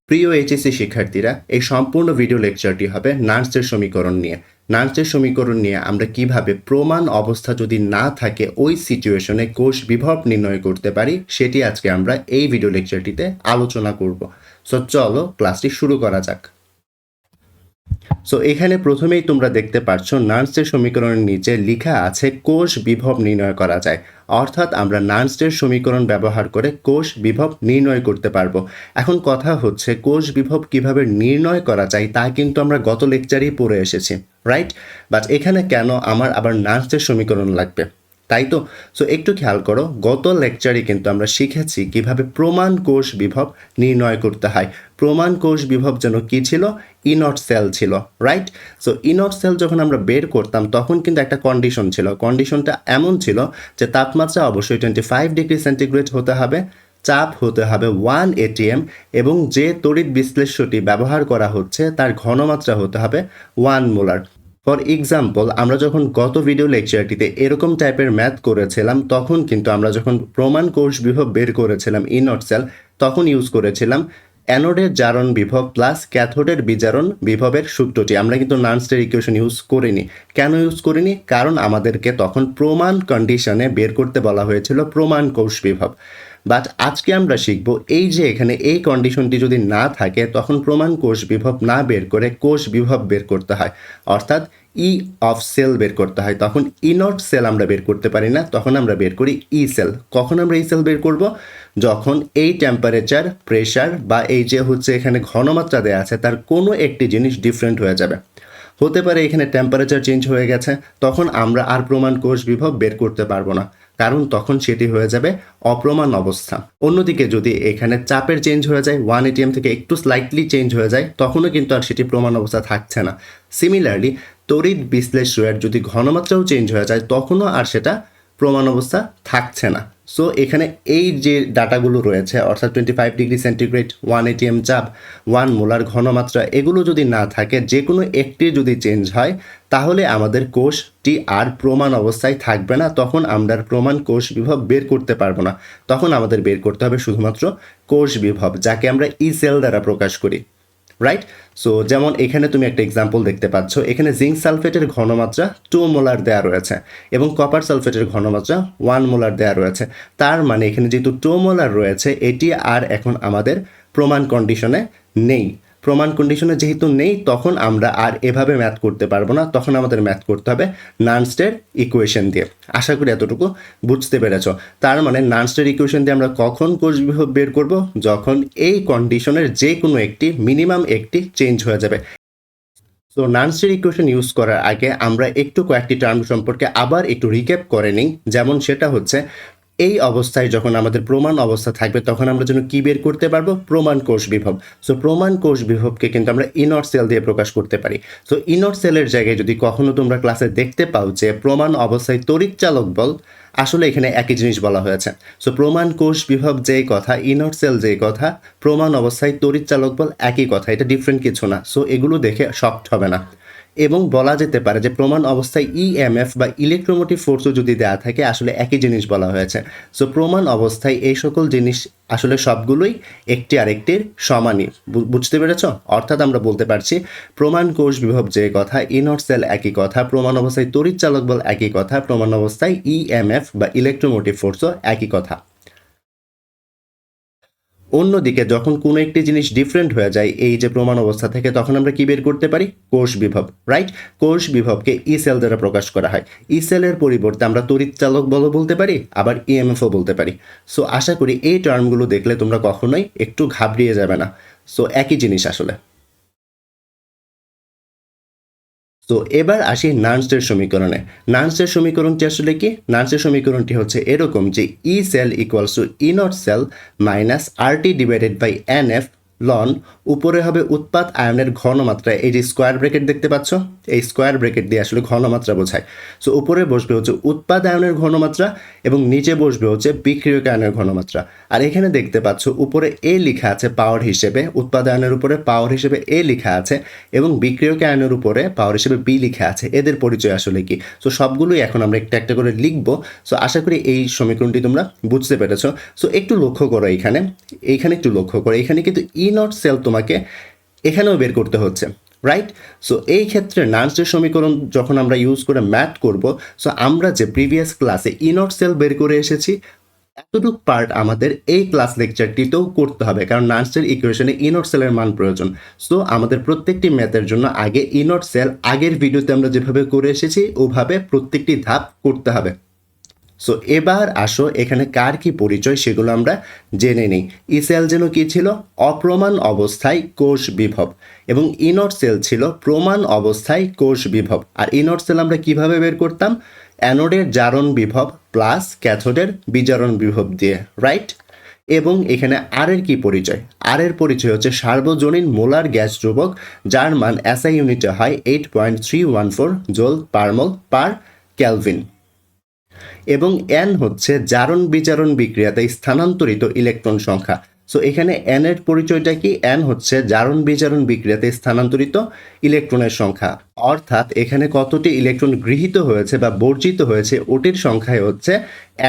প্রিয় এইচএসসি শিক্ষার্থীরা, এই সম্পূর্ণ ভিডিও লেকচারটি হবে নার্সের সমীকরণ নিয়ে। নার্সের সমীকরণ নিয়ে আমরা কিভাবে প্রমাণ অবস্থা যদি না থাকে ওই সিচুয়েশনে কোষ বিভব নির্ণয় করতে পারি সেটি আজকে আমরা এই ভিডিও লেকচারটিতে আলোচনা করব। সো চলো ক্লাসটি শুরু করা যাক। সো এখানে প্রথমেই তোমরা দেখতে পাচ্ছ নার্সের সমীকরণের নিচে লেখা আছে কোষ বিভব নির্ণয় করা যায়, অর্থাৎ আমরা নার্সের সমীকরণ ব্যবহার করে কোষ বিভব নির্ণয় করতে পারবো। এখন কথা হচ্ছে কোষ বিভব কিভাবে নির্ণয় করা যায় তা কিন্তু আমরা গত লেকচারেই পড়ে এসেছি, রাইট? বাট এখানে কেন আমার আবার নার্সের সমীকরণ লাগবে, তাই তো? সো একটু খেয়াল করো, গত লেকচারে কিন্তু আমরা শিখেছি কিভাবে প্রমাণ কোষ বিভব নির্ণয় করতে হয়। প্রমাণ কোষ বিভব যেন কী ছিল? ইনট সেল ছিল, রাইট? সো ইনট সেল যখন আমরা বের করতাম তখন কিন্তু একটা কন্ডিশন ছিল। কন্ডিশনটা এমন ছিল যে তাপমাত্রা অবশ্যই 25 ডিগ্রি সেন্টিগ্রেড হতে হবে, চাপ হতে হবে 1 atm এবং যে তড়িৎ বিশ্লেষ্যটি ব্যবহার করা হচ্ছে তার ঘনমাত্রা হতে হবে 1 মোলার। ফর এক্সাম্পল, আমরা যখন গত ভিডিও লেকচারটিতে এরকম টাইপের ম্যাথ করেছিলাম তখন কিন্তু আমরা যখন প্রমাণ কোষ বিভব বের করেছিলাম ইনট সেল তখন ইউজ করেছিলাম অ্যানোডের জারণ বিভব প্লাস ক্যাথোডের বিজারণ বিভবের সূত্রটি। আমরা কিন্তু নার্সের ইকুয়েশন ইউজ করিনি। কেন ইউজ করিনি? কারণ আমাদেরকে তখন প্রমাণ কন্ডিশনে বের করতে বলা হয়েছিল প্রমাণ কোষ বিভব। বাট আজকে আমরা শিখব এই যে এখানে এই কন্ডিশনটি যদি না থাকে তখন প্রমাণ কোষ বিভব না বের করে কোষ বিভব বের করতে হয়, অর্থাৎ ই অফ সেল বের করতে হয়। তখন ইনট সেল আমরা বের করতে পারি না, তখন আমরা বের করি ই সেল। কখন আমরা ই সেল বের করব? যখন এই টেম্পারেচার, প্রেশার বা এই যে হচ্ছে এখানে ঘনমাত্রা দেওয়া আছে তার কোনো একটি জিনিস ডিফারেন্ট হয়ে যাবে। হতে পারে এখানে টেম্পারেচার চেঞ্জ হয়ে গেছে, তখন আমরা আর প্রমাণ কোষ বিভব বের করতে পারবো না, কারণ তখন সেটি হয়ে যাবে অপ্রমাণ অবস্থা। অন্যদিকে যদি এখানে চাপের চেঞ্জ হয়ে যায়, 1 atm থেকে একটু স্লাইটলি চেঞ্জ হয়ে যায়, তখনও কিন্তু আর সেটি প্রমাণ অবস্থা থাকছে না। সিমিলারলি তড়িৎ বিশ্লেষ্যের যদি ঘনমাত্রাও চেঞ্জ হয়ে যায় তখনও আর সেটা প্রমাণ অবস্থা থাকছে না। সো এখানে এই যে ডাটাগুলো রয়েছে, অর্থাৎ 25 ডিগ্রি সেন্টিগ্রেড, 1 atm চাপ, 1 মোলার ঘনমাত্রা, এগুলো যদি না থাকে, যে কোনো একটি যদি চেঞ্জ হয় তাহলে আমাদের কোষটি আর প্রমাণ অবস্থায় থাকবে না। তখন আমরা প্রমাণ কোষ বিভব বের করতে পারবো না। তখন আমাদের বের করতে হবে শুধুমাত্র কোষ বিভব, যাকে আমরা ই সেল দ্বারা প্রকাশ করি, রাইট? সো যেমন এখানে তুমি একটা এক্সাম্পল দেখতে পাচ্ছ, এখানে জিঙ্ক সালফেটের ঘনমাত্রা 2 মোলার দেওয়া রয়েছে এবং কপার সালফেটের ঘনমাত্রা 1 মোলার দেওয়া রয়েছে। তার মানে এখানে যেহেতু 2 মোলার রয়েছে এটি আর এখন আমাদের প্রমাণ কন্ডিশনে নেই। প্রমাণ কন্ডিশনে যেহেতু নেই তখন আমরা আর এভাবে ম্যাথ করতে পারবো না, তখন আমাদের ম্যাথ করতে হবে নার্সের ইকুয়েশন দিয়ে। আশা করি এতটুকু বুঝতে পেরেছ। তার মানে নার্সের ইকুয়েশন দিয়ে আমরা কখন কোষ বিভব বের করব? যখন এই কন্ডিশনের যে কোনো একটি, মিনিমাম একটি চেঞ্জ হয়ে যাবে। তো নার্সের ইকুয়েশন ইউজ করার আগে আমরা একটু কয়েকটি টার্ম সম্পর্কে আবার একটু রিক্যাপ করে নিই। যেমন সেটা হচ্ছে, এই অবস্থায় যখন আমাদের প্রমাণ অবস্থা থাকবে তখন আমরা যেন কী বের করতে পারবো? প্রমাণ কোষ বিভব। সো প্রমাণ কোষ বিভবকে কিন্তু আমরা ইনট সেল দিয়ে প্রকাশ করতে পারি। সো ইনট সেলের জায়গায় যদি কখনো তোমরা ক্লাসে দেখতে পাও যে প্রমাণ অবস্থায় তড়িৎচালক বল, আসলে এখানে একই জিনিস বলা হয়েছে। সো প্রমাণ কোষ বিভব যেই কথা, ইনট সেল যেই কথা, প্রমাণ অবস্থায় তড়িৎচালক বল একই কথা, এটা ডিফারেন্ট কিছু না। সো এগুলো দেখে শকড হবে না। এবং বলা যেতে পারে যে প্রমাণ অবস্থায় ইএমএফ বা ইলেকট্রোমোটিভ ফোর্সও যদি দেওয়া থাকে, আসলে একই জিনিস বলা হয়েছে। সো প্রমাণ অবস্থায় এই সকল জিনিস আসলে সবগুলোই একটি আরেকটির সমানই। বুঝতে পেরেছ? অর্থাৎ আমরা বলতে পারছি প্রমাণ কোষ বিভব যে কথা, ইনট সেল একই কথা, প্রমাণ অবস্থায় তড়িৎচালক বল একই কথা, প্রমাণ অবস্থায় ইএমএফ বা ইলেকট্রোমোটিভ ফোর্সও একই কথা। অন্যদিকে যখন কোনো একটি জিনিস ডিফারেন্ট হয়ে যায় এই যে প্রমাণ অবস্থা থেকে, তখন আমরা কি বের করতে পারি? কোষ বিভব, রাইট? কোষ বিভবকে ই সেল দ্বারা প্রকাশ করা হয়। ই সেলের পরিবর্তে আমরা তড়িৎচালক বলও বলতে পারি, আবার ইএমএফও বলতে পারি। সো আশা করি এই টার্মগুলো দেখলে তোমরা কখনোই একটু ঘাবড়িয়ে যাবে না। সো একই জিনিস আসলে। তো এবার আসি নার্সের সমীকরণে। নার্সের সমীকরণটি আসলে কি? নার্সের সমীকরণটি হচ্ছে এরকম যে E cell equals to E nought cell minus RT divided by N F ln, উপরে হবে উৎপাদ আয়নের ঘনমাত্রা। এই যে স্কোয়ার ব্র্যাকেট দেখতে পাচ্ছ, এই স্কোয়ার ব্র্যাকেট দিয়ে আসলে ঘনমাত্রা বোঝায়। সো উপরে বসবে হচ্ছে উৎপাদ আয়নের ঘনমাত্রা এবং নিচে বসবে হচ্ছে বিক্রিয়ক আয়নের ঘনমাত্রা। আর এখানে দেখতে পাচ্ছ উপরে এ লেখা আছে পাওয়ার হিসেবে, উৎপাদ আয়নের উপরে পাওয়ার হিসেবে এ লেখা আছে এবং বিক্রিয়ক আয়নের উপরে পাওয়ার হিসেবে বি লেখা আছে। এদের পরিচয় আসলে কি? সো সবগুলোই এখন আমরা একটা একটা করে লিখবো। সো আশা করি এই সমীকরণটি তোমরা বুঝতে পেরেছো। সো একটু লক্ষ্য করো, এইখানে একটু লক্ষ্য করো, এখানে কিন্তু ই নট সেল তোমাকে এখানেও বের করতে হচ্ছে, রাইট? সো এই ক্ষেত্রে নার্সের সমীকরণ যখন আমরা ইউজ করে ম্যাথ করব, সো আমরা যে প্রিভিয়াস ক্লাসে নট সেল বের করে এসেছি এতটুকু পার্ট আমাদের এই ক্লাস লেকচারটিতেও করতে হবে, কারণ নার্সের ইকুয়েশনে নট সেলের মান প্রয়োজন। সো আমাদের প্রত্যেকটি ম্যাথের জন্য আগে নট সেল আগের ভিডিওতে আমরা যেভাবে করে এসেছি ওভাবে প্রত্যেকটি ধাপ করতে হবে। সো এবার আসো এখানে কার কি পরিচয় সেগুলো আমরা জেনে নিই। ই সেল যেন কি ছিল? অপ্রমাণ অবস্থায় কোষ বিভব, এবং নট সেল ছিল প্রমাণ অবস্থায় কোষ বিভব। আর নট সেল আমরা কিভাবে বের করতাম? অ্যানোডের জারণ বিভব প্লাস ক্যাথোডের বিজারণ বিভব দিয়ে, রাইট? এবং এখানে আর এর কি পরিচয়? আর এর পরিচয় হচ্ছে সার্বজনীন মোলার গ্যাস ধ্রুবক, যার মান এসআই ইউনিটে হয় 8.314 জোল পার মোল পার ক্যালভিন। এবং এন হচ্ছে জারণ বিজারণ বিক্রিয়াতে স্থানান্তরিত ইলেকট্রন সংখ্যা। সো এখানে এন এর পরিচয়টা কি? এন হচ্ছে জারণ বিজারণ বিক্রিয়াতে স্থানান্তরিত ইলেকট্রনের সংখ্যা, অর্থাৎ এখানে কতটি ইলেকট্রন গৃহীত হয়েছে বা বর্জিত হয়েছে ওটির সংখ্যাই হচ্ছে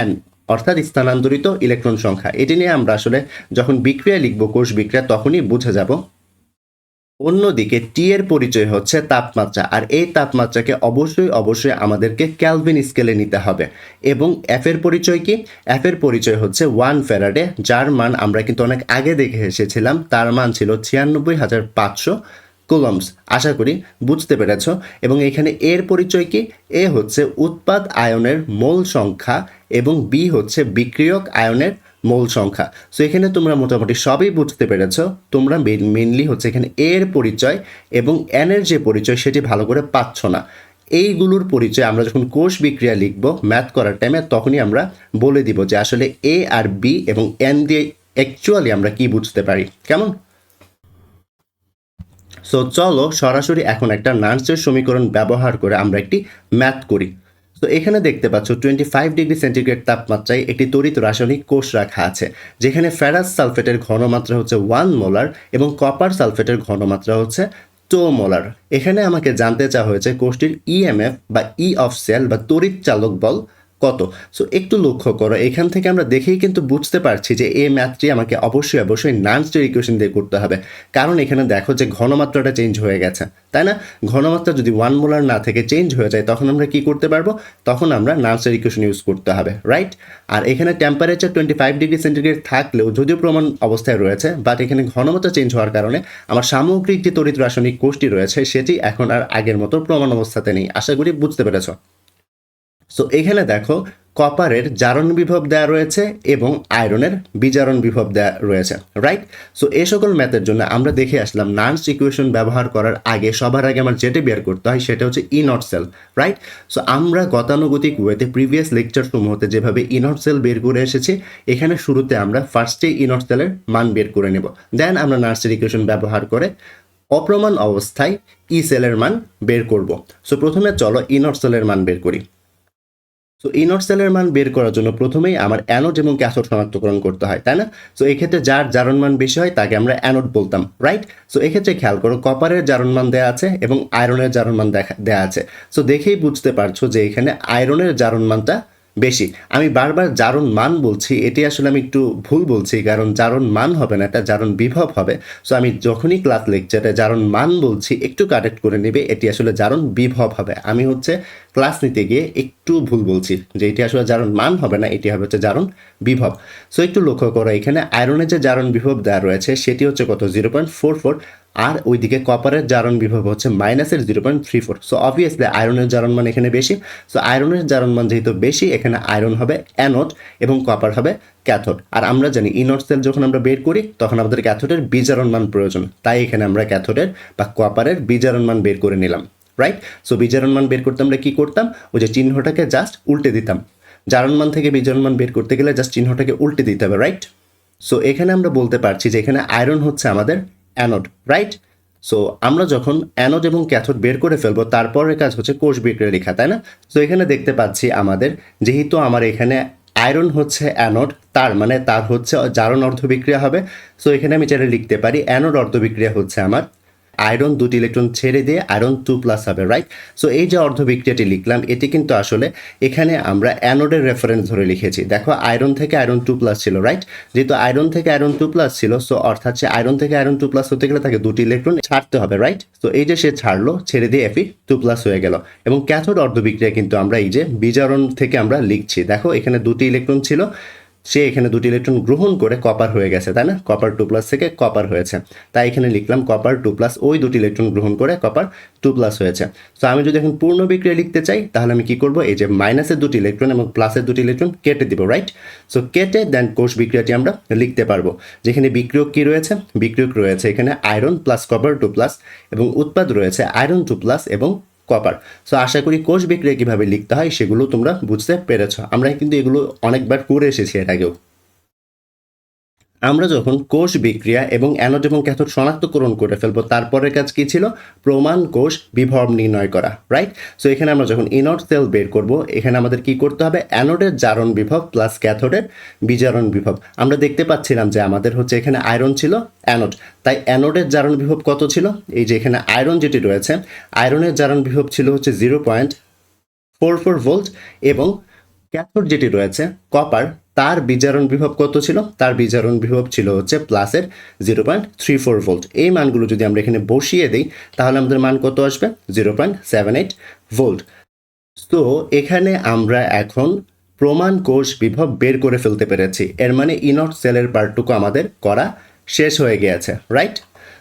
এন, অর্থাৎ স্থানান্তরিত ইলেকট্রন সংখ্যা। এটি নিয়ে আমরা আসলে যখন বিক্রিয়া লিখব কোষ বিক্রিয়া তখনই বুঝে যাব। অন্যদিকে টি এর পরিচয় হচ্ছে তাপমাত্রা, আর এই তাপমাত্রাকে অবশ্যই আমাদেরকে ক্যালভিন স্কেলে নিতে হবে। এবং এফ এর পরিচয় কি? এফ এর পরিচয় হচ্ছে 1 ফ্যারাডে, যার মান আমরা কিন্তু অনেক আগে দেখে এসেছিলাম, তার মান ছিল 96,500 কুলম্বস। আশা করি বুঝতে পেরেছ। এবং এখানে এর পরিচয় কি? এ হচ্ছে উৎপাদ আয়নের মোল সংখ্যা এবং বি হচ্ছে বিক্রিয়ক আয়নের মোল সংখ্যা। সো এখানে তোমরা মোটামুটি সবই বুঝতে পেরেছ। তোমরা মেনলি হচ্ছে এখানে এর পরিচয় এবং এন এর যে পরিচয় সেটি ভালো করে পাচ্ছ না। এইগুলোর পরিচয় আমরা যখন কোষ বিক্রিয়া লিখব ম্যাথ করার টাইমে তখনই আমরা বলে দিব যে আসলে এ আর বি এবং এন দিয়ে অ্যাকচুয়ালি আমরা কি বুঝতে পারি, কেমন? সো চলো সরাসরি এখন একটা নার্সের সমীকরণ ব্যবহার করে আমরা একটি ম্যাথ করি। তো এখানে দেখতে পাচ্ছ 25 ডিগ্রি সেন্টিগ্রেড তাপমাত্রায় একটি তড়িৎ রাসায়নিক কোষ রাখা আছে, যেখানে ফেরাস সালফেটের ঘনমাত্রা হচ্ছে 1 মোলার এবং কপার সালফেটের ঘনমাত্রা হচ্ছে 2 মোলার। এখানে আমাকে জানতে চাওয়া হয়েছে কোষটির ইএমএফ বা ই অফ সেল বা তড়িৎ চালক বল কত। সো একটু লক্ষ্য করো, এখান থেকে আমরা দেখেই কিন্তু বুঝতে পারছি যে এই ম্যাথটি আমাকে অবশ্যই নার্সের ইকুয়েশন দিয়ে করতে হবে, কারণ এখানে দেখো যে ঘনমাত্রাটা চেঞ্জ হয়ে গেছে, তাই না? ঘনমাত্রা যদি 1 মোলার না থেকে চেঞ্জ হয়ে যায় তখন আমরা কি করতে পারবো? তখন আমরা নার্সের ইকুয়েশন ইউজ করতে হবে, রাইট? আর এখানে টেম্পারেচার 25 ডিগ্রি সেন্টিগ্রেড থাকলেও যদিও প্রমাণ অবস্থায় রয়েছে, বাট এখানে ঘনমাত্রা চেঞ্জ হওয়ার কারণে আমার সামগ্রিক যে তড়িৎ রাসায়নিক কোষটি রয়েছে সেটি এখন আর আগের মতো প্রমাণ অবস্থাতে নেই। আশা করি বুঝতে পেরেছ। সো এখানে দেখো কপারের জারণ বিভব দেওয়া রয়েছে এবং আয়রনের বিজারণ বিভব দেওয়া রয়েছে, রাইট? সো এই সকল ম্যাথের জন্য আমরা দেখে আসলাম নার্স ইকুয়েশন ব্যবহার করার আগে সবার আগে আমার যেটি বের করতে হয় সেটা হচ্ছে নট সেল, রাইট? সো আমরা গতানুগতিক ওয়েতে প্রিভিয়াস লেকচার সমূহতে যেভাবে নট সেল বের করে এসেছি, এখানে শুরুতে আমরা ফার্স্টে নট সেলের মান বের করে নেব, দেন আমরা নার্সের ইকুয়েশন ব্যবহার করে অপ্রমাণ অবস্থায় সেলের মান বের করব। সো প্রথমে চলো নট সেলের মান বের করি। সো নট সেলের মান বের করার জন্য প্রথমেই আমার অ্যানোড এবং ক্যাথোড শনাক্তকরণ করতে হয়, তাই না? সো এক্ষেত্রে যার জারণ মান বেশি হয় তাকে আমরা অ্যানোড বলতাম, রাইট? সো এক্ষেত্রে খেয়াল করো কপারের জারণ মান দেওয়া আছে এবং আয়রনের জারণ মান দেওয়া আছে। সো দেখেই বুঝতে পারছো যে এখানে আয়রনের জারণ মানটা বেশি। আমি বারবার জারণ মান বলছি, এটি আসলে আমি একটু ভুল বলছি, কারণ জারণ মান হবে না, এটা জারণ বিভব হবে। সো আমি যখনই ক্লাস লেকচারে জারণ মান বলছি একটু কারেক্ট করে নেবে, এটি আসলে জারণ বিভব হবে। আমি হচ্ছে ক্লাস নিতে গিয়ে একটু ভুল বলছি যে এটি আসলে জারণ মান হবে না, এটি হবে হচ্ছে জারণ বিভব। সো একটু লক্ষ্য করো এখানে আয়রনের যে জারণ বিভব দেওয়া রয়েছে সেটি হচ্ছে কত? 0.44, আর ওইদিকে কপারের জারণ বিভব হচ্ছে মাইনাসের 0.34। সো অবভিয়াসলি আয়রনের জারণ মান এখানে বেশি। সো আয়রনের জারণ মান যেহেতু বেশি, এখানে আয়রন হবে অ্যানোড এবং কপার হবে ক্যাথোড। আর আমরা জানি নট সেল যখন আমরা বের করি তখন আমাদের ক্যাথোডের বিজারণ মান প্রয়োজন, তাই এখানে আমরা ক্যাথোডের বা কপারের বিজারণ মান বের করে নিলাম, রাইট? সো বিজারণ মান বের করতে আমরা কি করতাম? ওই যে চিহ্নটাকে জাস্ট উল্টে দিতাম। জারণ মান থেকে বিজারণ মান বের করতে গেলে জাস্ট চিহ্নটাকে উল্টে দিতে হবে, রাইট? সো এখানে আমরা বলতে পারছি যে এখানে আয়রন হচ্ছে আমাদের অ্যানোড, রাইট? সো আমরা যখন অ্যানোড এবং ক্যাথোড বের করে ফেলবো তারপরের কাজ হচ্ছে কোষ বিক্রিয়া লেখা, তাই না? সো এখানে দেখতে পাচ্ছি আমাদের যেহেতু আমার এখানে আয়রন হচ্ছে অ্যানোড, তার মানে তার হচ্ছে জারণ অর্ধ বিক্রিয়া হবে। সো এখানে আমি যেটা লিখতে পারি অ্যানোড অর্ধ বিক্রিয়া হচ্ছে আমার আয়রন 2টি ইলেকট্রন ছেড়ে দিয়ে আয়রন 2+ হবে, রাইট? সো এই যে অর্ধ বিক্রিয়াটি লিখলাম এটি কিন্তু আসলে এখানে আমরা অ্যানোডের রেফারেন্স ধরে লিখেছি। দেখো আয়রন থেকে আয়রন 2+ ছিল, রাইট? যেহেতু আয়রন থেকে আয়রন 2+ ছিল, সো অর্থাৎ সে আয়রন থেকে আয়রন 2+ হতে গেলে তাকে 2টি ইলেকট্রন ছাড়তে হবে, রাইট? তো এই যে সে ছাড়লো, ছেড়ে দিয়ে Fe2+ হয়ে গেল। এবং ক্যাথোড অর্ধ বিক্রিয়া কিন্তু আমরা এই যে বিজারণ থেকে আমরা লিখছি, দেখো এখানে 2টি ইলেকট্রন ছিল, সে এখানে 2টি ইলেকট্রন গ্রহণ করে কপার হয়ে গেছে, তাই না? কপার 2+ থেকে কপার হয়েছে, তাই এখানে লিখলাম কপার 2+, ওই 2টি ইলেকট্রন গ্রহণ করে কপার 2+ হয়েছে। তো আমি যদি এখন পূর্ণ বিক্রিয়া লিখতে চাই তাহলে আমি কি করব, এই যে মাইনাসের 2টি ইলেকট্রন এবং প্লাসের 2টি ইলেকট্রন কেটে দিব, রাইট? সো কেটে দেন কোষ বিক্রিয়াটি আমরা লিখতে পারবো, যেখানে বিক্রিয়ক কি রয়েছে, বিক্রিয়ক রয়েছে এখানে আয়রন প্লাস কপার 2+ এবং উৎপাদ রয়েছে আয়রন 2+ এবং কপার। সো আশা করি কোষ বিক্রিয়া কীভাবে লিখতে হয় সেগুলো তোমরা বুঝতে পেরেছ। আমরা কিন্তু এগুলো অনেকবার করে এসেছি এর আগেও। আমরা যখন কোষ বিক্রিয়া এবং অ্যানোড এবং ক্যাথোড শনাক্তকরণ করে ফেলবো, তারপরের কাজ কি ছিল, প্রমাণ কোষ বিভব নির্ণয় করা, রাইট? সো এখানে আমরা যখন ইনট সেল বের করব, এখানে আমাদের কি করতে হবে, অ্যানোডের জারণ বিভব প্লাস ক্যাথোডের বিজারণ বিভব। আমরা দেখতে পাচ্ছিলাম যে আমাদের হচ্ছে এখানে আয়রন ছিল, অ্যানোড, তাই অ্যানোডের জারণ বিভব কত ছিল, এই যে এখানে আয়রন যেটি রয়েছে আয়রনের জারণ বিভব ছিল হচ্ছে 0.44 ভোল্ট এবং ক্যাথোড যেটি রয়েছে কপার, তার বিজারণ বিভব কত ছিল, তার বিজারণ বিভব ছিল হচ্ছে প্লাসের 0.34 ভোল্ট। এই মানগুলো যদি আমরা এখানে বসিয়ে দিই তাহলে আমাদের মান কত আসবে, 0.78 ভোল্ট। তো এখানে আমরা এখন প্রমাণ কোষ বিভব বের করে ফেলতে পেরেছি, এর মানে ইনট সেলের পার্টটুকু আমাদের করা শেষ হয়ে গিয়েছে, রাইট?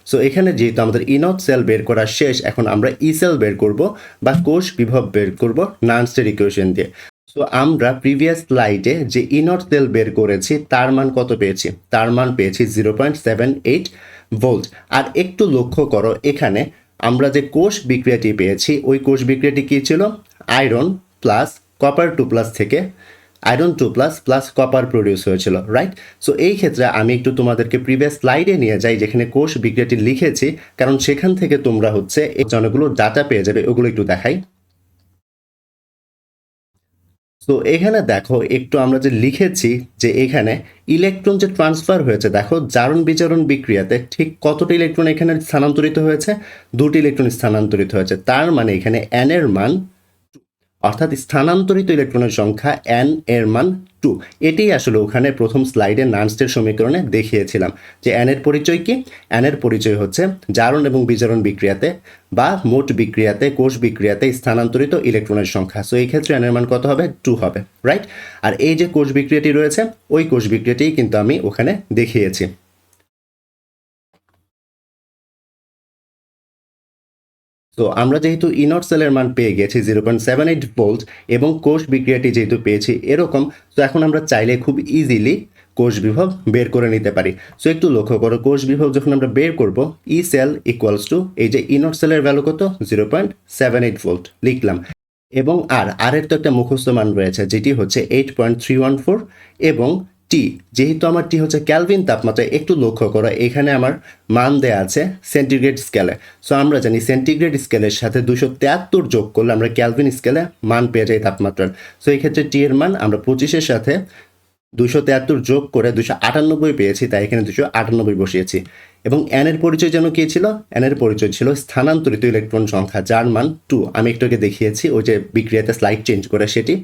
সো এখানে যেহেতু আমাদের ইনট সেল বের করা শেষ, এখন আমরা ই সেল বের করব বা কোষ বিভব বের করব নার্নস্টের ইকুয়েশন দিয়ে। সো আমরা প্রিভিয়াস স্লাইডে যে ইনট সেল বের করেছি তার মান কত পেয়েছি, তার মান পেয়েছি 0.78 ভোল্ট। আর একটু লক্ষ্য করো এখানে আমরা যে কোষ বিক্রিয়াটি পেয়েছি ওই কোষ বিক্রিয়াটি কী ছিল, আয়রন প্লাস কপার 2+ থেকে আয়রন 2+ প্লাস কপার প্রডিউস হয়েছিল, রাইট? সো এই ক্ষেত্রে আমি একটু তোমাদেরকে প্রিভিয়াস স্লাইডে নিয়ে যাই যেখানে কোষ বিক্রিয়াটি লিখেছি, কারণ সেখান থেকে তোমরা হচ্ছে এই অনেকগুলো ডাটা পেয়ে যাবে, ওগুলো একটু দেখাই। তো এখানে দেখো একটু আমরা যে লিখেছি যে এখানে ইলেকট্রন যে ট্রান্সফার হয়েছে, দেখো জারণ বিজারণ বিক্রিয়াতে ঠিক কতটি ইলেকট্রন এখানে স্থানান্তরিত হয়েছে, 2টি ইলেকট্রন স্থানান্তরিত হয়েছে। তার মানে এখানে n এর মান, অর্থাৎ স্থানান্তরিত ইলেকট্রনের সংখ্যা n এর মান 2। এটাই আসলে ওখানে প্রথম স্লাইডে নার্নস্টের সমীকরণে দেখিয়েছিলাম যে n এর পরিচয় কি, n এর পরিচয় হচ্ছে জারণ এবং বিজারণ বিক্রিয়াতে বা মোট বিক্রিয়াতে কোষ বিক্রিয়াতে স্থানান্তরিত ইলেকট্রনের সংখ্যা। সো এই ক্ষেত্রে n এর মান কত হবে, 2 হবে, রাইট? আর এই যে কোষ বিক্রিয়াটি রয়েছে ওই কোষ বিক্রিয়াটি কিন্তু আমি ওখানে দেখিয়েছি। তো আমরা যেহেতু ইনট সেলের মান পেয়ে গেছি 0.78 ভোল্ট এবং কোষ বিক্রিয়াটি যেহেতু পেয়েছি এরকম, তো এখন আমরা চাইলে খুব ইজিলি কোষ বিভব বের করে নিতে পারি। সো একটু লক্ষ্য করো, কোষ বিভব যখন আমরা বের করব, ই সেল ইকুয়ালস টু এই যে ইনট সেলের ভ্যালু কত, 0.78 ভোল্ট লিখলাম। এবং আর এর তো একটা মুখস্থ মান রয়েছে যেটি হচ্ছে 8.314 এবং টি, যেহেতু আমার টি হচ্ছে ক্যালভিন তাপমাত্রায়, একটু লক্ষ্য করো এখানে আমার মান দেয়া আছে সেন্টিগ্রেড স্কেলে। সো আমরা জানি সেন্টিগ্রেড স্কেলের সাথে 273 যোগ করলে আমরা ক্যালভিন স্কেলে মান পেয়ে যাই তাপমাত্রার। সো এই ক্ষেত্রে টি এর মান আমরা 25-এর সাথে 273 যোগ করে 298 পেয়েছি, তাই এখানে 298 বসিয়েছি। এবং এন এর পরিচয় যেন কী ছিল, এন এর পরিচয় ছিল স্থানান্তরিত ইলেকট্রন সংখ্যা যার মান 2। আমি একটু আগে দেখিয়েছি ওই যে বিক্রিয়াতে স্লাইড চেঞ্জ করে সেটি।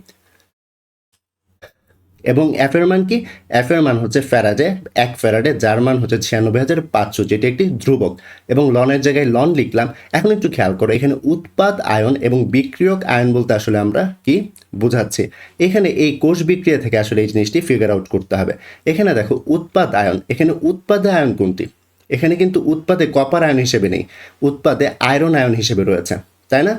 এবং এফ এর মান কি, এফ এর মান হচ্ছে ফ্যারাডে, 1 ফ্যারাডে, যার মান হচ্ছে 96,500, যেটি একটি ধ্রুবক। এবং লনের জায়গায় লন লিখলাম। এখন একটু খেয়াল করো এখানে উৎপাদ আয়ন এবং বিক্রিয়ক আয়ন বলতে আসলে আমরা কি বোঝাচ্ছি, এখানে এই কোষ বিক্রিয়া থেকে আসলে এই জিনিসটি ফিগার আউট করতে হবে। এখানে দেখো উৎপাদ আয়ন, এখানে উৎপাদে আয়ন কোনটি, এখানে কিন্তু উৎপাদে কপার আয়ন হিসেবে নেই, উৎপাদে আয়রন আয়ন হিসেবে রয়েছে, তাই না?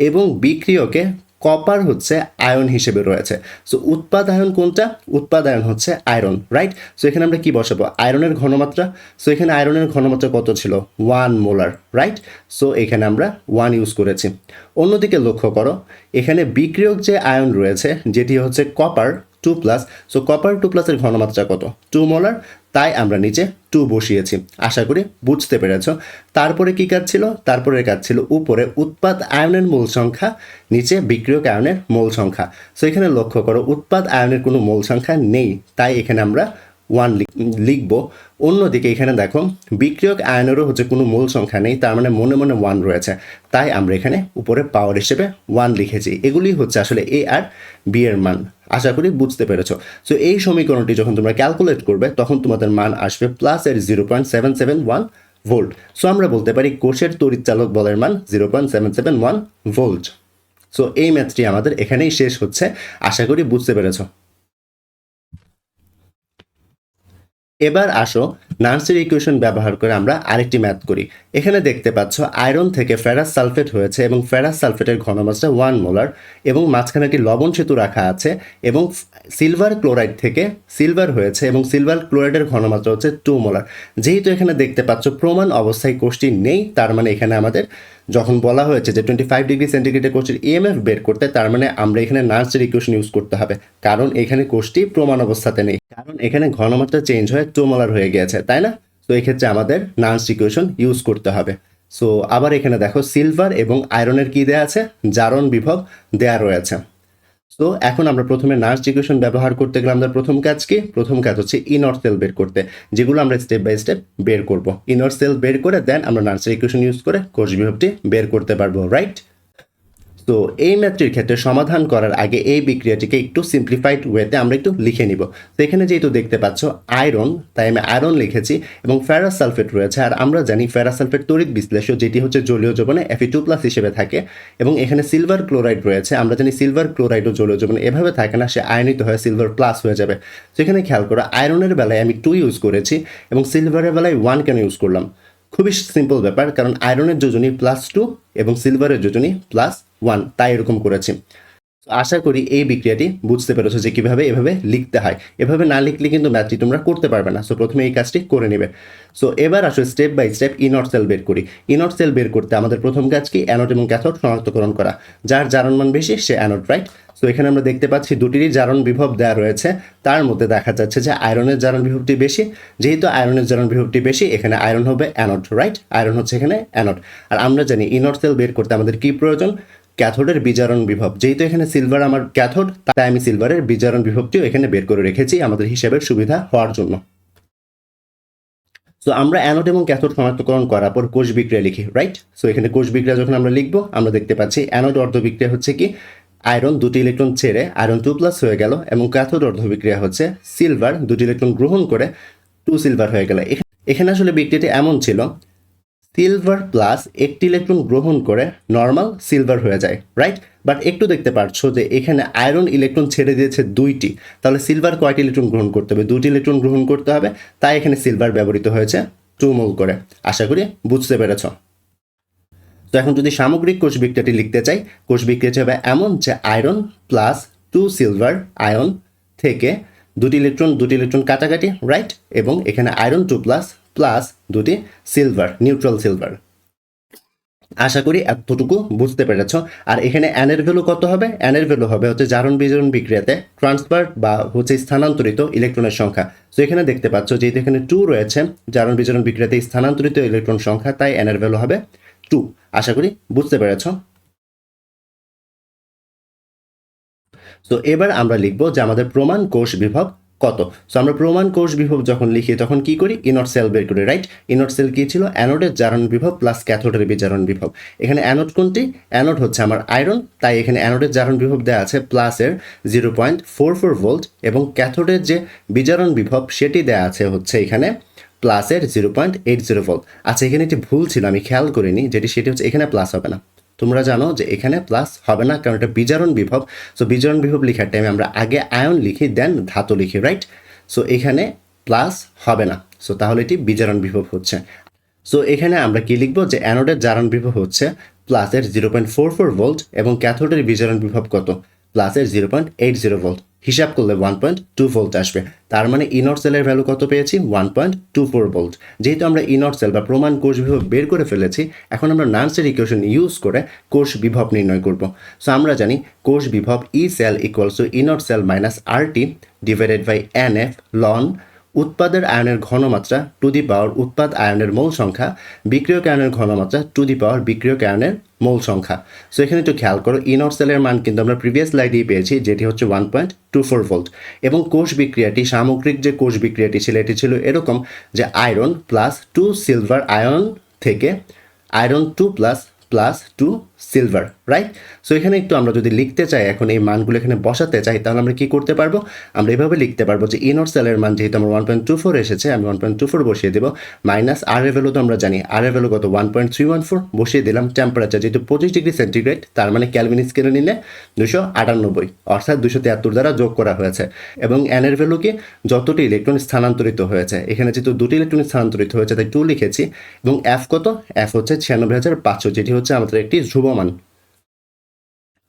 এবং বিক্রিয়কে কপার হচ্ছে আয়ন হিসেবে রয়েছে। সো উৎপাদ আয়ন কোনটা, উৎপাদ আয়ন হচ্ছে আয়রন, রাইট? সো এখানে আমরা কি বসাবো, আয়রনের ঘনমাত্রা। সো এখানে আয়রনের ঘনমাত্রা কত ছিল, 1 মোলার, রাইট? সো এখানে আমরা 1 ইউজ করেছি। অন্যদিকে লক্ষ্য করো এখানে বিক্রিয়ক যে আয়ন রয়েছে যেটি হচ্ছে কপার 2+, সো কপার 2+ এর ঘনমাত্রা কত, 2 মোলার, তাই আমরা নিচে 2 বসিয়েছি। আশা করি বুঝতে পেরেছ। তারপরে কি কাজ ছিল, তারপরের কাজ ছিল উপরে উৎপাদ আয়নের মোল সংখ্যা, নিচে বিক্রিয়ক আয়নের মোল সংখ্যা। সো এখানে লক্ষ্য করো উৎপাদ আয়নের কোনো মোল সংখ্যা নেই, তাই এখানে আমরা 1 লিখবো। অন্যদিকে এখানে দেখো বিক্রিয়ক আয়নেরও হচ্ছে কোনো মূল সংখ্যা নেই, তার মানে মনে মনে 1 রয়েছে, তাই আমরা এখানে উপরে পাওয়ার হিসেবে 1 লিখেছি। এগুলি হচ্ছে আসলে এ আর বি এর মান। আশা করি বুঝতে পেরেছো। সো এই সমীকরণটি যখন তোমরা ক্যালকুলেট করবে তখন তোমাদের মান আসবে প্লাস এর 0.771 ভোল্ট। সো আমরা বলতে পারি কোষের তড়িৎচালক বলের মান 0.771 ভোল্ট। সো এই ম্যাথটি আমাদের এখানেই শেষ হচ্ছে। আশা করি বুঝতে পেরেছো। এবার আসো নার্সের ইকুয়েশন ব্যবহার করে আমরা আরেকটি ম্যাথ করি। এখানে দেখতে পাচ্ছ আয়রন থেকে ফেরাস সালফেট হয়েছে এবং ফেরাস সালফেটের ঘনমাত্রা 1 মোলার এবং মাঝখানে একটি লবণ সেতু রাখা আছে এবং সিলভার ক্লোরাইড থেকে সিলভার হয়েছে এবং সিলভার ক্লোরাইডের ঘনমাত্রা হচ্ছে 2 মোলার। যেহেতু এখানে দেখতে পাচ্ছ প্রমাণ অবস্থায় কোষটি নেই, তার মানে এখানে আমাদের যখন বলা হয়েছে যে 25 ডিগ্রি সেন্টিগ্রেডে কোষের ইএমএফ বের করতে, তার মানে আমরা এখানে নার্সের ইকুয়েশন ইউজ করতে হবে, কারণ এখানে কোষটি প্রমাণ অবস্থাতে নেই, কারণ এখানে ঘনমাত্রা চেঞ্জ হয়ে 2 মোলার হয়ে গিয়েছে, তাই না? তো এক্ষেত্রে আমাদের নার্স ইকুয়েশন ইউজ করতে হবে। সো আবার এখানে দেখো সিলভার এবং আয়রনের কি দেয়া আছে, জারণ বিভব দেয়া রয়েছে। সো এখন আমরা প্রথমে নার্স ইকুয়েশন ব্যবহার করতে গেলে আমাদের প্রথম কাজ কি? প্রথম কাজ হচ্ছে ইনর সেল বের করতে, যেগুলো আমরা স্টেপ বাই স্টেপ বের করব। ইনর সেল বের করে দেন আমরা নার্সের ইকুয়েশন ইউজ করে কোষ বিভবটি বের করতে পারবো, রাইট? তো এই ম্যাথটির ক্ষেত্রে সমাধান করার আগে এই বিক্রিয়াটিকে একটু সিম্পলিফাইড ওয়েতে আমরা একটু লিখে নিব। তো এখানে যেহেতু দেখতে পাচ্ছ আয়রন, তাই আমি আয়রন লিখেছি এবং ফেরাস সালফেট রয়েছে, আর আমরা জানি ফেরাস সালফেট তড়িৎ বিশ্লেষ্য, যেটি হচ্ছে জলীয় যৌবনে Fe2+ হিসেবে থাকে, এবং এখানে সিলভার ক্লোরাইড রয়েছে। আমরা জানি সিলভার ক্লোরাইডও জলীয় যৌবনে এভাবে থাকে না, সে আয়নিত হয়ে সিলভার প্লাস হয়ে যাবে। তো এখানে খেয়াল করো আয়রনের বেলায় আমি 2 ইউজ করেছি এবং সিলভারের বেলায় 1 কেন ইউজ করলাম? খুবই সিম্পল ব্যাপার, কারণ আয়রনের যোজনী +2 এবং সিলভারের যোজনী +1, তাই এরকম করেছি। আশা করি এই বিক্রিয়াটি বুঝতে পেরেছো যে কীভাবে এভাবে লিখতে হয়। এভাবে না লিখলে কিন্তু ম্যাথটি তোমরা করতে পারবে না। সো প্রথমে এই কাজটি করে নেবে। সো এবার আসো স্টেপ বাই স্টেপ ইনর সেল বের করি। ইনর সেল বের করতে আমাদের প্রথম কাজ কি? অ্যানোড এবং ক্যাথোড শনাক্তকরণ করা। যার জারণ মান বেশি সে অ্যানোড, রাইট? সো এখানে আমরা দেখতে পাচ্ছি দুটিরই জারণ বিভব দেওয়া রয়েছে, তার মধ্যে দেখা যাচ্ছে যে আয়রনের জারণ বিভবটি বেশি। যেহেতু আয়রনের জারণ বিভবটি বেশি, এখানে আয়রন হবে অ্যানোড, রাইট? আয়রন হচ্ছে এখানে অ্যানোড। আর আমরা জানি ইনর সেল বের করতে আমাদের কি প্রয়োজন? ক্যাথোডের বিজারণ বিভব। যেহেতু এখানে সিলভার আমার ক্যাথোড, তাই আমি সিলভারের বিজারণ বিভবটিও এখানে বের করে রেখেছি আমাদের হিসাবের সুবিধা হওয়ার জন্য। সো আমরা অ্যানোড এবং ক্যাথোড শনাক্তকরণ করার পর কোষ বিক্রিয়া লিখি, রাইট? সো এখানে কোষ বিক্রিয়া যখন আমরা লিখবো, আমরা দেখতে পাচ্ছি অ্যানোড অর্ধবিক্রিয়া হচ্ছে কি? আয়রন 2টি ইলেকট্রন ছেড়ে আয়রন 2+ হয়ে গেল, এবং ক্যাথোড অর্ধবিক্রিয়া হচ্ছে সিলভার 2টি ইলেকট্রন গ্রহণ করে 2 সিলভার হয়ে গেল। এখানে আসলে বিক্রিয়াটি এমন ছিল, সিলভার প্লাস একটি ইলেকট্রন গ্রহণ করে নর্মাল সিলভার হয়ে যায়, রাইট? বাট একটু দেখতে পাচ্ছো যে এখানে আয়রন ইলেকট্রন ছেড়ে দিয়েছে 2টি, তাহলে সিলভার কয়টি ইলেকট্রন গ্রহণ করতে হবে? 2টি ইলেকট্রন গ্রহণ করতে হবে, তাই এখানে সিলভার ব্যবহৃত হয়েছে 2 মোল করে। আশা করি বুঝতে পেরেছ। তো এখন যদি সামগ্রিক কোষ বিক্রিয়াটি লিখতে চাই, কোষ বিক্রিয়াটি হবে এমন যে আয়রন প্লাস 2 সিলভার আয়ন থেকে 2টি ইলেকট্রন কাটাকাটি, রাইট? এবং এখানে আয়রন 2+ প্লাস 2টি সিলভার, নিউট্রাল সিলভার। আশা করি এতটুকু বুঝতে পেরেছ। আর এখানে অ্যানের ভ্যালু কত হবে? অ্যানের ভ্যালু হবে হচ্ছে জারণ বিজারণ বিক্রিয়াতে ট্রান্সফার বা হচ্ছে স্থানান্তরিত ইলেকট্রনের সংখ্যা। তো এখানে দেখতে পাচ্ছ যেহেতু এখানে 2 রয়েছে, জারণ বিজারণ বিক্রিয়াতে স্থানান্তরিত ইলেকট্রন সংখ্যা, তাই অ্যানের ভ্যালু হবে 2। আশা করি বুঝতে পেরেছ। তো এবার আমরা লিখব যে আমাদের প্রমাণ কোষ বিভব কত। সো আমরা প্রমাণ কোষ বিভব যখন লিখি তখন কি করি? ইনর সেল বের করি, রাইট? ইনর সেল কি ছিল? অ্যানোডের জারণ বিভব প্লাস ক্যাথোডের বিজারণ বিভব। এখানে অ্যানোড কোনটি? অ্যানোড হচ্ছে আমার আয়রন, তাই এখানে অ্যানোডের জারণ বিভব দেওয়া আছে প্লাসের 0.44 ভোল্ট, এবং ক্যাথোডের যে বিজারণ বিভব সেটি দেওয়া আছে হচ্ছে এখানে প্লাসের 0.80 ভোল্ট। আচ্ছা, এখানে একটি ভুল ছিল, আমি খেয়াল করিনি, সেটি হচ্ছে এখানে প্লাস হবে না। তোমরা জানো যে এখানে প্লাস হবে না, কারণ এটা বিজারণ বিভব। সো বিজারণ বিভব লেখার টাইমে আমরা আগে আয়ন লিখি, দেন ধাতু লিখি, রাইট? সো এখানে প্লাস হবে না, সো তাহলে এটি বিজারণ বিভব হচ্ছে। সো এখানে আমরা কি লিখবো? যে অ্যানোডের জারণ বিভব হচ্ছে প্লাসের 0.44 ভোল্ট এবং ক্যাথোডের বিজারণ বিভব কত? প্লাসের 0.80 ভোল্ট। হিসাব করলে 1.2 ভোল্ট আসবে। তার মানে ইনর সেলের ভ্যালু কত পেয়েছি? 1.24 ভোল্ট। যেহেতু আমরা ইনর সেল বা প্রমাণ কোষ বিভব বের করে ফেলেছি, এখন আমরা নার্সের ইকুয়েশন ইউজ করে কোষ বিভব নির্ণয় করব। সো আমরা জানি কোষ বিভব E cell equals to E nought cell minus RT divided by NF ln উৎপাদের আয়নের ঘনমাত্রা টু দি পাওয়ার উৎপাদ আয়নের মোল সংখ্যা বিক্রিয়ক আয়নের ঘনমাত্রা টু দি পাওয়ার বিক্রিয়ক আয়নের মোল সংখ্যা। সো এখানে একটু খেয়াল করো, ইনট সেলের মান কিন্তু আমরা প্রিভিয়াস স্লাইডেই পেয়েছি, যেটি হচ্ছে 1.24 ভোল্ট, এবং কোষ বিক্রিয়াটি সামগ্রিক যে কোষ বিক্রিয়াটি ছিল এটি ছিল এরকম যে আয়রন প্লাস 2 সিলভার আয়ন থেকে iron 2 plus plus 2 silver, right? So এখানে একটু আমরা যদি লিখতে চাই, এখন এই মানগুলো এখানে বসাতে চাই, তাহলে আমরা কি করতে পারবো? আমরা এভাবে লিখতে পারবো যে ইনট সেলের মান যেহেতু আমার 1.24 এসেছে, আমি 1.24 বসিয়ে দেবো, মাইনাস আর এর ভ্যালু তো আমরা জানি, আর এর ভ্যালু কত 1.314 বসিয়ে দিলাম, টেম্পারেচার যেহেতু 25 ডিগ্রি সেন্টিগ্রেড, তার মানে ক্যালভিন স্কেলে নিলে 298, অর্থাৎ 273 দ্বারা যোগ করা হয়েছে। এবং এন এর ভ্যালু কি, যতটি ইলেকট্রন স্থানান্তরিত হয়েছে, এখানে যেহেতু দুটি ইলেকট্রন স্থানান্তরিত হয়েছে তাই 2 লিখেছি, এবং এফ কত, এফ হচ্ছে 96,500, যেটি হচ্ছে আমাদের একটি ধ্রুবমান।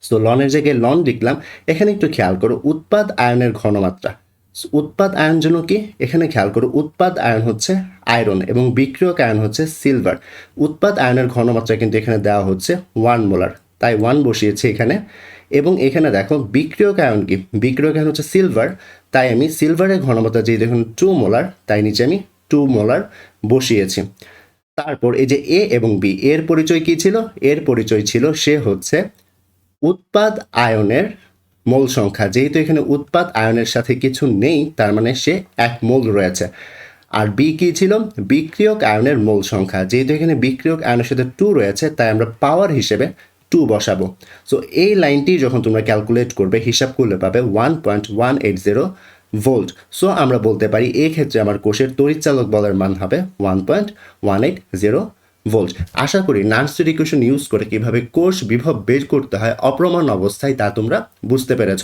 সো লনের জায়গায় লন লিখলাম। এখানে একটু খেয়াল করো উৎপাদ আয়নের ঘনমাত্রা, উৎপাদ আয়ন জন্য কি, এখানে খেয়াল করো উৎপাদ আয়ন হচ্ছে আয়রন এবং বিক্রিয়ক আয়ন হচ্ছে সিলভার। উৎপাদ আয়নের ঘনমাত্রা কিন্তু এখানে দেওয়া হচ্ছে 1 মোলার, তাই 1 বসিয়েছি এখানে। এবং এখানে দেখো বিক্রিয়ক আয়ন কি, বিক্রিয়ক আয়ন হচ্ছে সিলভার, তাই আমি সিলভারের ঘনমাত্রা যেহেতু দেখুন 2 মোলার, তাই নিচে আমি 2 মোলার বসিয়েছি। তারপর এই যে এ এবং বি, এর পরিচয় কি ছিল? এর পরিচয় ছিল সে হচ্ছে উৎপাদ আয়নের মোল সংখ্যা, যেহেতু এখানে উৎপাদ আয়নের সাথে কিছু নেই, তার মানে সে 1 মোল রয়েছে। আর বি কি ছিল? বিক্রিয়ক আয়নের মোল সংখ্যা, যেহেতু এখানে বিক্রিয়ক আয়নের সাথে 2 রয়েছে, তাই আমরা পাওয়ার হিসেবে 2 বসাবো। সো এই লাইনটি যখন তোমরা ক্যালকুলেট করবে, হিসাব করলে পাবে 1.180 ভোল্ট। সো আমরা বলতে পারি এই ক্ষেত্রে আমার কোষের তড়িৎচালক বলের মান হবে 1.180 ভোল্ট। আশা করি নার্সের ইকুয়েশন ইউজ করে কিভাবে কোষ বিভব বের করতে হয় অপ্রমাণ অবস্থায় তা তোমরা বুঝতে পেরেছ।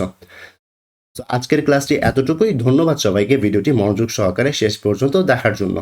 তো আজকের ক্লাসটি এতটুকুই। ধন্যবাদ সবাইকে ভিডিওটি মনোযোগ সহকারে শেষ পর্যন্ত দেখার জন্য।